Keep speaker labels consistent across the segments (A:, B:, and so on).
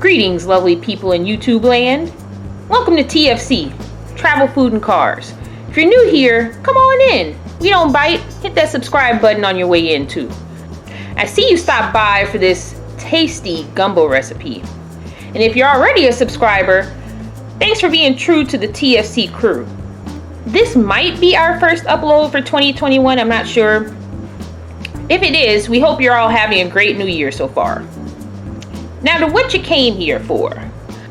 A: Greetings, lovely people in YouTube land. Welcome to T.F.C, Travel, Food, and Cars. If you're new here, come on in. We don't bite. Hit that subscribe button on your way in too. I see you stopped by for this tasty gumbo recipe. And if you're already a subscriber, thanks for being true to the T.F.C crew. This might be our first upload for 2021, I'm not sure. If it is, we hope you're all having a great new year so far. Now to what you came here for.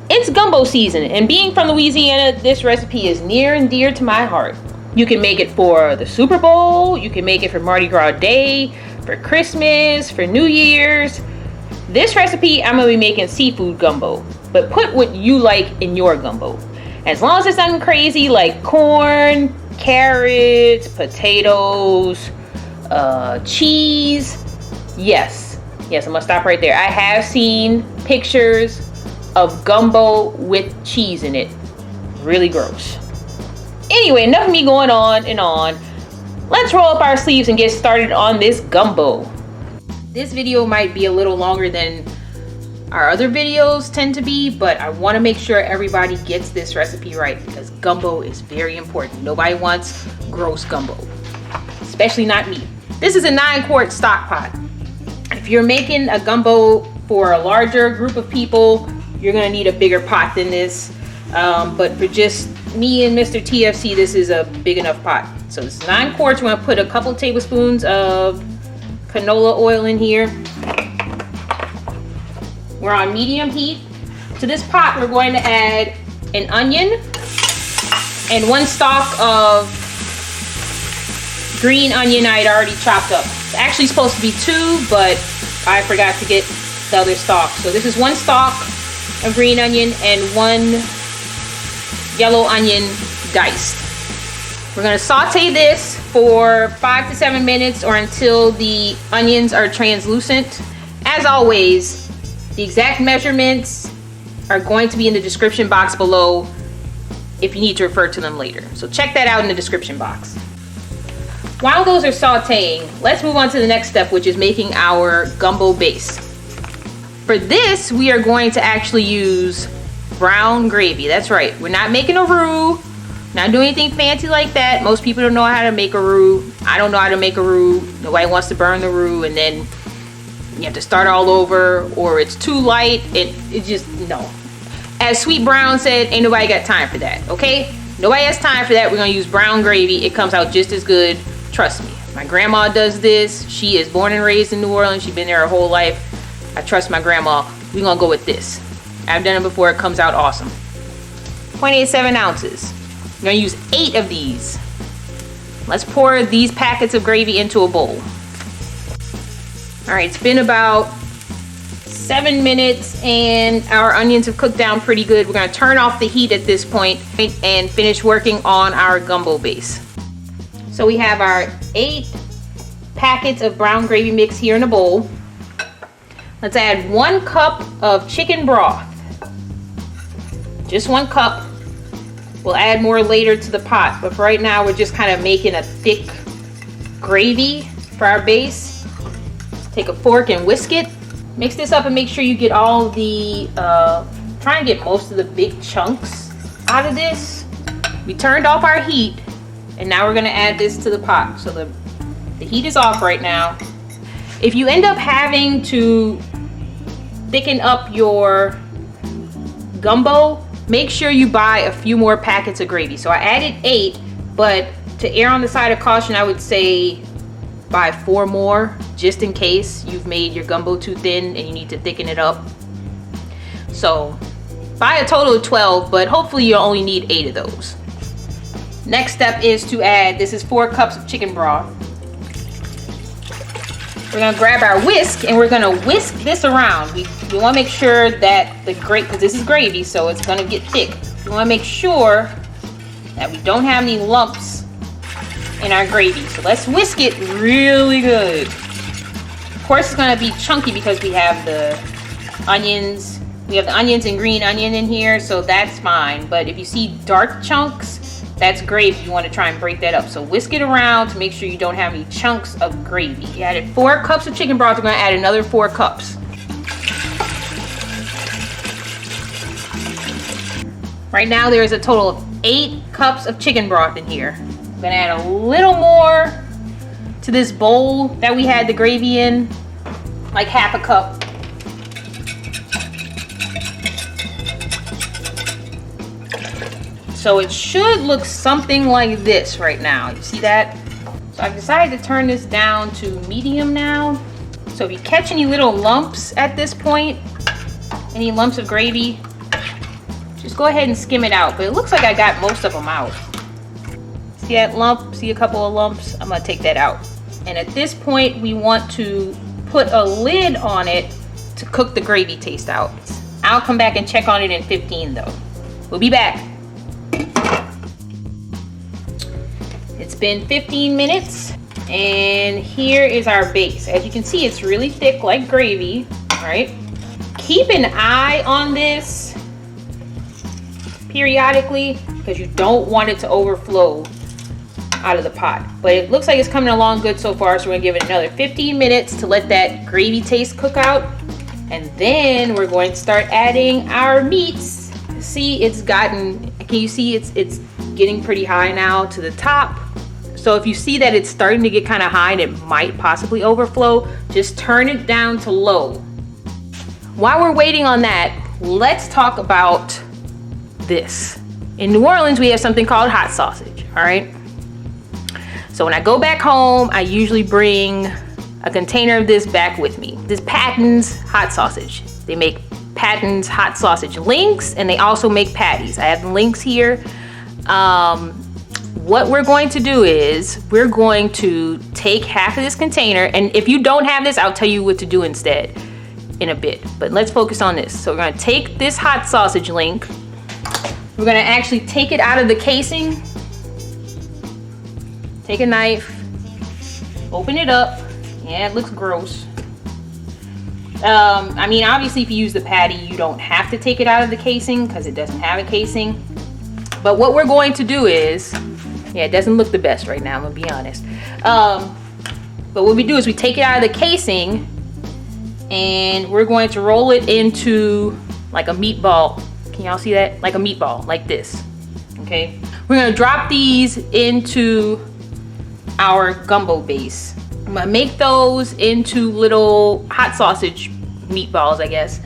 A: It's gumbo season, and being from Louisiana, this recipe is near and dear to my heart. You can make it for the Super Bowl, you can make it for Mardi Gras Day, for Christmas, for New Year's. This recipe, I'm going to be making seafood gumbo, but put what you like in your gumbo. As long as it's nothing crazy like corn, carrots, potatoes, cheese. Yes, I'm gonna stop right there. I have seen pictures of gumbo with cheese in it. Really gross. Anyway, enough of me going on and on. Let's roll up our sleeves and get started on this gumbo. This video might be a little longer than our other videos tend to be, but I want to make sure everybody gets this recipe right because gumbo is very important. Nobody wants gross gumbo, especially not me. This is a 9-quart stock pot. If you're making a gumbo for a larger group of people, you're gonna need a bigger pot than this. But for just me and Mr. TFC, this is a big enough pot. So it's 9 quarts. We're gonna put a couple tablespoons of canola oil in here. We're on medium heat. To this pot, we're going to add an onion and 1 stalk of green onion I'd already chopped up. It's actually supposed to be 2, but I forgot to get the other stalk. So this is 1 stalk of green onion and 1 yellow onion diced. We're gonna saute this for 5 to 7 minutes or until the onions are translucent. As always, the exact measurements are going to be in the description box below if you need to refer to them later. So check that out in the description box. While those are sauteing, let's move on to the next step, which is making our gumbo base. For this, we are going to actually use brown gravy. That's right, we're not making a roux, not doing anything fancy like that. Most people don't know how to make a roux. I don't know how to make a roux. Nobody wants to burn the roux and then you have to start all over, or it's too light. It just, no. As Sweet Brown said, ain't nobody got time for that, okay? Nobody has time for that. We're gonna use brown gravy. It comes out just as good. Trust me, my grandma does this. She is born and raised in New Orleans. She's been there her whole life. I trust my grandma. We're gonna go with this. I've done it before. It comes out awesome. 0.87 ounces. I'm gonna use 8 of these. Let's pour these packets of gravy into a bowl. All right, it's been about 7 minutes and our onions have cooked down pretty good. We're gonna turn off the heat at this point and finish working on our gumbo base. So we have our 8 packets of brown gravy mix here in a bowl. Let's add 1 cup of chicken broth. Just 1 cup. We'll add more later to the pot, but for right now we're just kind of making a thick gravy for our base. Take a fork and whisk it. Mix this up and make sure you get all the, try and get most of the big chunks out of this. We turned off our heat. And now we're gonna add this to the pot. So the heat is off right now. If you end up having to thicken up your gumbo, make sure you buy a few more packets of gravy. So I added 8, but to err on the side of caution, I would say buy 4 more, just in case you've made your gumbo too thin and you need to thicken it up. So buy a total of 12, but hopefully you'll only need 8 of those. Next step is to add, this is 4 cups of chicken broth. We're gonna grab our whisk and we're gonna whisk this around. We wanna make sure that because this is gravy, so it's gonna get thick. We wanna make sure that we don't have any lumps in our gravy. So let's whisk it really good. Of course it's gonna be chunky because we have the onions. We have the onions and green onion in here, so that's fine. But if you see dark chunks, that's gravy. You want to try and break that up. So whisk it around to make sure you don't have any chunks of gravy. You added 4 cups of chicken broth. We're going to add another 4 cups. Right now there is a total of 8 cups of chicken broth in here. I'm gonna add a little more to this bowl that we had the gravy in, like half a cup. So it should look something like this right now. You see that? So I've decided to turn this down to medium now. So if you catch any little lumps at this point, any lumps of gravy, just go ahead and skim it out. But it looks like I got most of them out. See that lump? See a couple of lumps? I'm gonna take that out. And at this point, we want to put a lid on it to cook the gravy taste out. I'll come back and check on it in 15 though. We'll be back. It's been 15 minutes and here is our base. As you can see, it's really thick like gravy, right? Keep an eye on this periodically because you don't want it to overflow out of the pot. But it looks like it's coming along good so far, so we're gonna give it another 15 minutes to let that gravy taste cook out. And then we're going to start adding our meats. See, it's gotten, can you see it's getting pretty high now to the top? So if you see that it's starting to get kind of high and it might possibly overflow, just turn it down to low. While we're waiting on that, let's talk about this. In New Orleans, we have something called hot sausage, all right? So when I go back home, I usually bring a container of this back with me. This Patton's hot sausage. They make Patton's hot sausage links, and they also make patties. I have the links here. What we're going to do is we're going to take half of this container, and if you don't have this, I'll tell you what to do instead in a bit, but let's focus on this. So we're going to take this hot sausage link, we're going to actually take it out of the casing, take a knife, open it up. Yeah, it looks gross. I mean, obviously if you use the patty, you don't have to take it out of the casing because it doesn't have a casing. But what we're going to do is, yeah, it doesn't look the best right now, I'm gonna be honest. But what we do is we take it out of the casing and we're going to roll it into like a meatball. Can y'all see that? Like a meatball, like this, okay? We're gonna drop these into our gumbo base. I'm gonna make those into little hot sausage meatballs, I guess.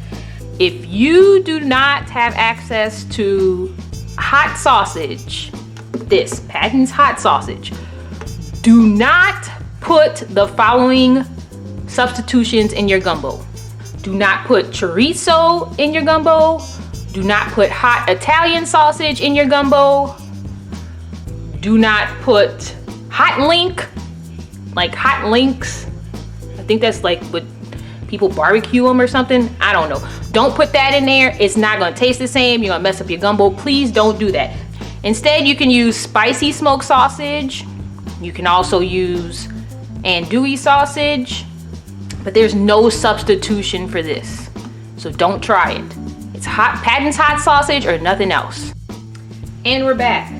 A: If you do not have access to hot sausage, this Patton's hot sausage, do not put the following substitutions in your gumbo. Do not put chorizo in your gumbo. Do not put hot Italian sausage in your gumbo. Do not put hot link, like hot links. I think that's like what people barbecue them or something. I don't know. Don't put that in there. It's not gonna taste the same. You're gonna mess up your gumbo. Please don't do that. Instead, you can use spicy smoked sausage. You can also use andouille sausage, but there's no substitution for this. So don't try it. It's hot Patton's hot sausage or nothing else. And we're back.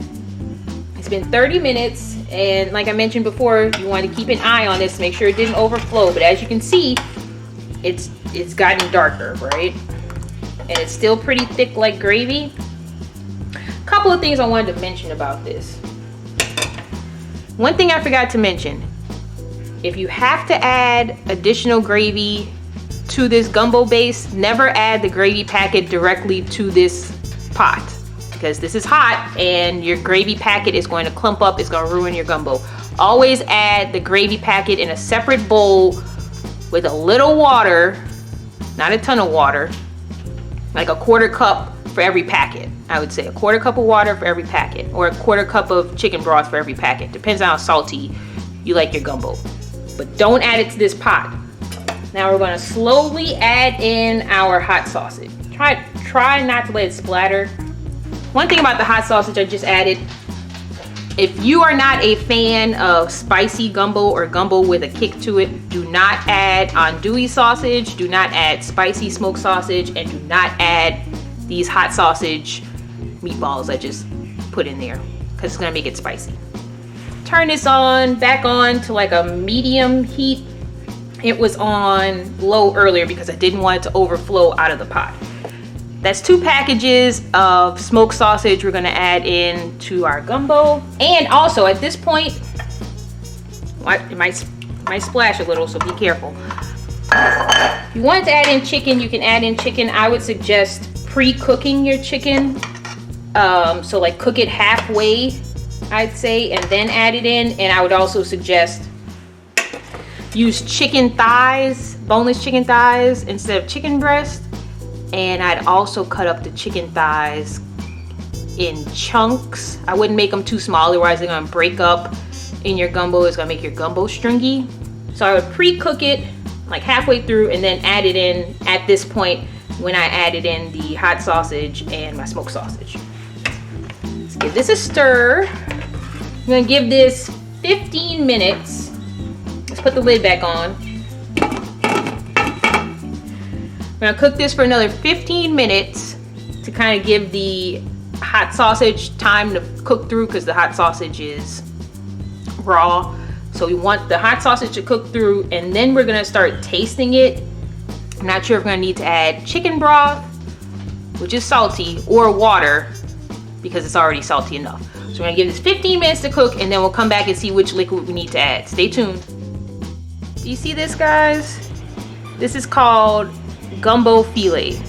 A: It's been 30 minutes, and like I mentioned before, you want to keep an eye on this, make sure it didn't overflow. But as you can see, it's gotten darker, right? And it's still pretty thick like gravy. Couple of things I wanted to mention about this. One thing I forgot to mention, if you have to add additional gravy to this gumbo base, never add the gravy packet directly to this pot because this is hot and your gravy packet is going to clump up, it's going to ruin your gumbo. Always add the gravy packet in a separate bowl with a little water, not a ton of water, like a quarter cup for every packet. I would say a quarter cup of water for every packet, or a quarter cup of chicken broth for every packet. Depends on how salty you like your gumbo. But don't add it to this pot. Now we're gonna slowly add in our hot sausage. Try not to let it splatter. One thing about the hot sausage I just added, if you are not a fan of spicy gumbo or gumbo with a kick to it, do not add andouille sausage, do not add spicy smoked sausage, and do not add these hot sausage meatballs I just put in there because it's gonna make it spicy. Turn this back on to like a medium heat. It was on low earlier because I didn't want it to overflow out of the pot. That's 2 packages of smoked sausage we're gonna add in to our gumbo. And also at this point, it might splash a little, so be careful. If you want to add in chicken, you can add in chicken. I would suggest pre-cooking your chicken. So like cook it halfway, I'd say, and then add it in. And I would also suggest use chicken thighs, boneless chicken thighs instead of chicken breast. And I'd also cut up the chicken thighs in chunks. I wouldn't make them too small, otherwise they're gonna break up in your gumbo. It's gonna make your gumbo stringy. So I would pre-cook it like halfway through and then add it in at this point when I added in the hot sausage and my smoked sausage. Let's give this a stir. I'm gonna give this 15 minutes. Let's put the lid back on. I'm gonna cook this for another 15 minutes to kind of give the hot sausage time to cook through, because the hot sausage is raw. So we want the hot sausage to cook through, and then we're gonna start tasting it. I'm not sure if we're gonna need to add chicken broth, which is salty, or water, because it's already salty enough. So we're gonna give this 15 minutes to cook, and then we'll come back and see which liquid we need to add. Stay tuned. Do you see this, guys? This is called gumbo filet.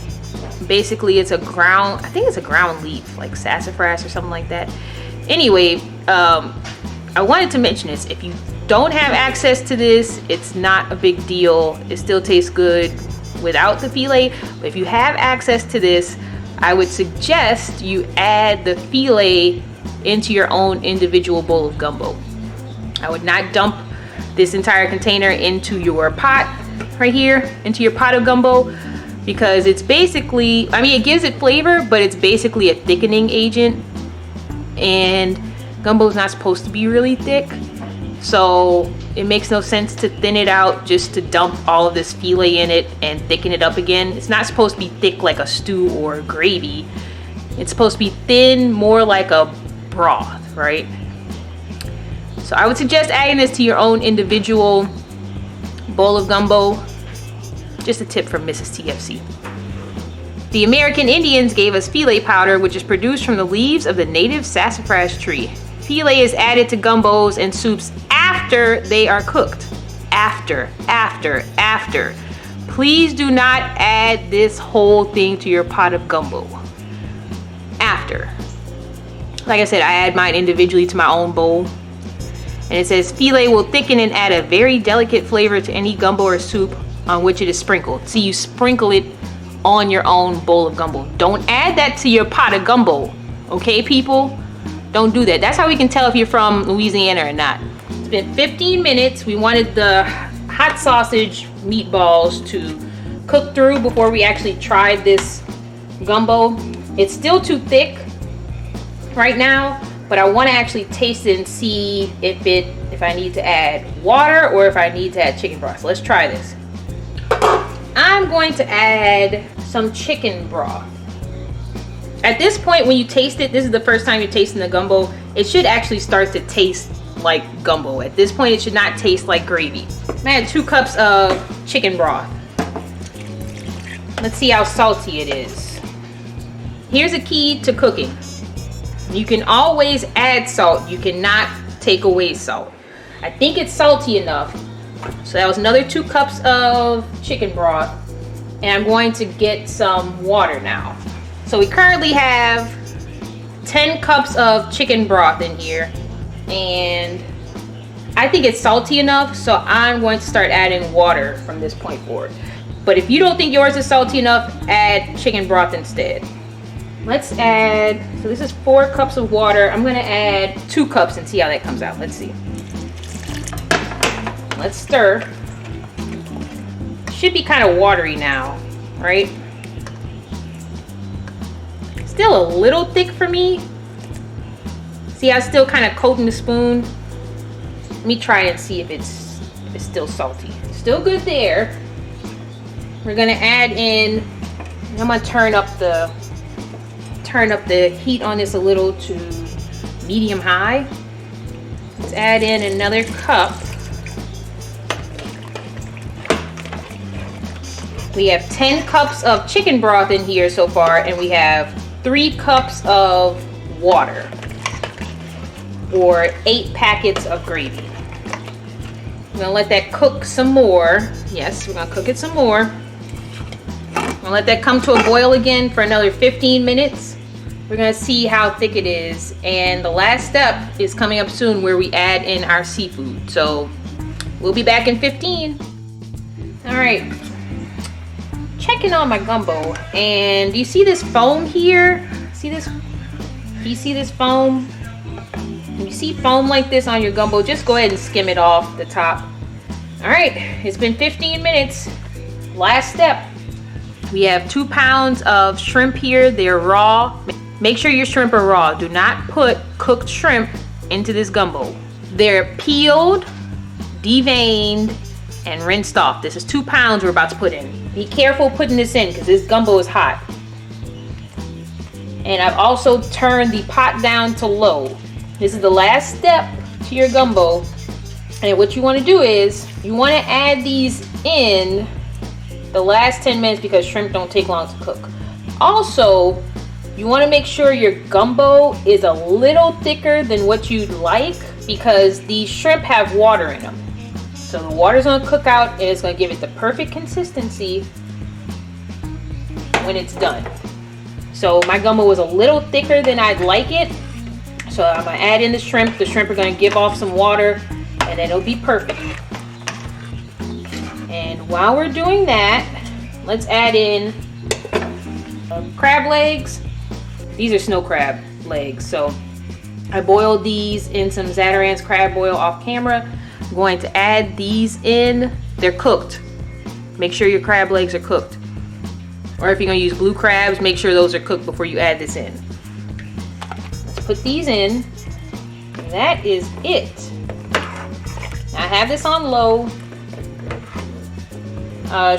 A: Basically it's a ground, I think it's a ground leaf, like sassafras or something like that. Anyway, I wanted to mention this. If you don't have access to this, it's not a big deal. It still tastes good without the filet. But if you have access to this, I would suggest you add the filet into your own individual bowl of gumbo. I would not dump this entire container into your pot right here, into your pot of gumbo, because it's basically, I mean, it gives it flavor, but it's basically a thickening agent, and gumbo is not supposed to be really thick, so it makes no sense to thin it out just to dump all of this filet in it and thicken it up again. It's not supposed to be thick like a stew or gravy. It's supposed to be thin, more like a broth, right? So I would suggest adding this to your own individual bowl of gumbo. Just a tip from Mrs. T.F.C. The American Indians gave us filet powder, which is produced from the leaves of the native sassafras tree. Filet is added to gumbos and soups after they are cooked. After. Please do not add this whole thing to your pot of gumbo. After. Like I said, I add mine individually to my own bowl. And it says filet will thicken and add a very delicate flavor to any gumbo or soup on which it is sprinkled. See, you sprinkle it on your own bowl of gumbo. Don't add that to your pot of gumbo. Okay, people? Don't do that. That's how we can tell if you're from Louisiana or not. It's been 15 minutes. We wanted the hot sausage meatballs to cook through before we actually tried this gumbo. It's still too thick right now, but I want to actually taste it and see if I need to add water or if I need to add chicken broth. So let's try this. I'm going to add some chicken broth. At this point, when you taste it, this is the first time you're tasting the gumbo, it should actually start to taste like gumbo. At this point, it should not taste like gravy. I'm gonna add 2 cups of chicken broth. Let's see how salty it is. Here's a key to cooking. You can always add salt. You cannot take away salt. I think it's salty enough. So that was another 2 cups of chicken broth. And I'm going to get some water now. So we currently have 10 cups of chicken broth in here. And I think it's salty enough, so I'm going to start adding water from this point forward. But if you don't think yours is salty enough, add chicken broth instead. Let's add, so this is 4 cups of water. I'm gonna add 2 cups and see how that comes out. Let's see. Let's stir. Should be kind of watery now, right? Still a little thick for me. See, I'm still kind of coating the spoon. Let me try and see if it's still salty. Still good there. We're gonna add in, I'm gonna turn up the heat on this a little to medium high. Let's add in another cup. We have 10 cups of chicken broth in here so far, and we have 3 cups of water, or 8 packets of gravy. We're gonna let that cook some more. Yes, we're gonna cook it some more. I'm gonna let that come to a boil again for another 15 minutes. We're gonna see how thick it is. And the last step is coming up soon, where we add in our seafood. So we'll be back in 15. All right, checking on my gumbo. And do you see this foam here? See this? Do you see this foam? When you see foam like this on your gumbo, just go ahead and skim it off the top. All right, it's been 15 minutes. Last step. We have 2 pounds of shrimp here. They're raw. Make sure your shrimp are raw. Do not put cooked shrimp into this gumbo. They're peeled, deveined, and rinsed off. This is 2 pounds we're about to put in. Be careful putting this in because this gumbo is hot. And I've also turned the pot down to low. This is the last step to your gumbo. And what you want to do is, you want to add these in the last 10 minutes because shrimp don't take long to cook. Also, you want to make sure your gumbo is a little thicker than what you'd like because these shrimp have water in them. So the water's going to cook out and it's going to give it the perfect consistency when it's done. So my gumbo was a little thicker than I'd like it. So I'm gonna add in the shrimp. The shrimp are gonna give off some water and then it'll be perfect. And while we're doing that, let's add in crab legs. These are snow crab legs. So I boiled these in some Zatarain's crab oil off camera. I'm going to add these in. They're cooked. Make sure your crab legs are cooked. Or if you're gonna use blue crabs, make sure those are cooked before you add this in. Put these in, and that is it. I have this on low.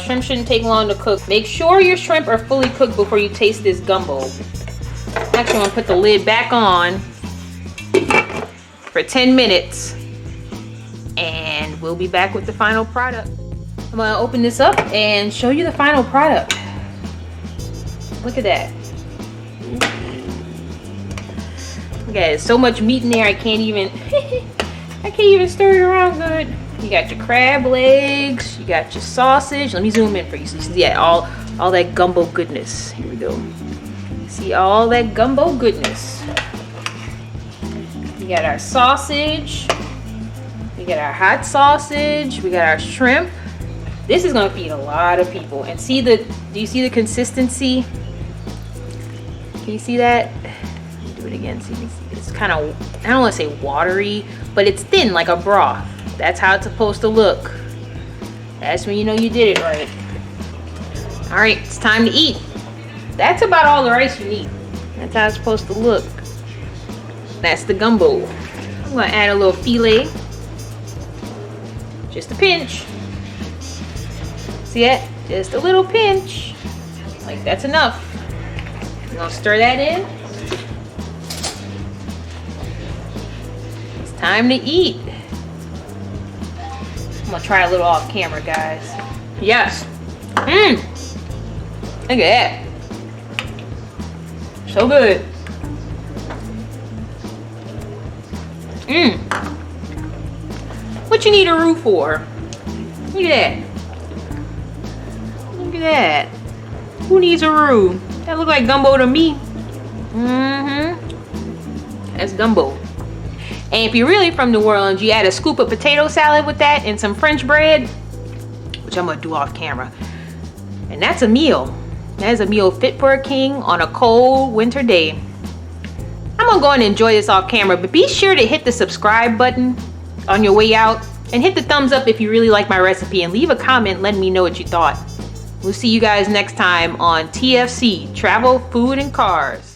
A: Shrimp shouldn't take long to cook. Make sure your shrimp are fully cooked before you taste this gumbo. Actually, I'm gonna put the lid back on for 10 minutes, and we'll be back with the final product. I'm gonna open this up and show you the final product. Look at that. Okay, so much meat in there I can't even stir it around good. You got your crab legs, you got your sausage. Let me zoom in for you so you see all that gumbo goodness. Here we go. See all that gumbo goodness. We got our sausage, we got our hot sausage, we got our shrimp. This is gonna feed a lot of people. And do you see the consistency? Can you see that? Do it again so you can see. It's kind of, I don't want to say watery, but it's thin like a broth. That's how it's supposed to look. That's when you know you did it right. All right, it's time to eat. That's about all the rice you need. That's how it's supposed to look. That's the gumbo. I'm gonna add a little filet. Just a pinch. See that? Just a little pinch. Like that's enough. I'm gonna stir that in. It's time to eat. I'm gonna try a little off camera, guys. Yes. Look at that. So good. What you need a roux for? Look at that. Look at that. Who needs a roux? That look like gumbo to me. That's gumbo. And if you're really from New Orleans, you add a scoop of potato salad with that and some French bread, which I'm gonna do off camera. And that's a meal. That is a meal fit for a king on a cold winter day. I'm gonna go and enjoy this off camera, but be sure to hit the subscribe button on your way out and hit the thumbs up if you really like my recipe, and leave a comment letting me know what you thought. We'll see you guys next time on TFC, Travel, Food, and Cars.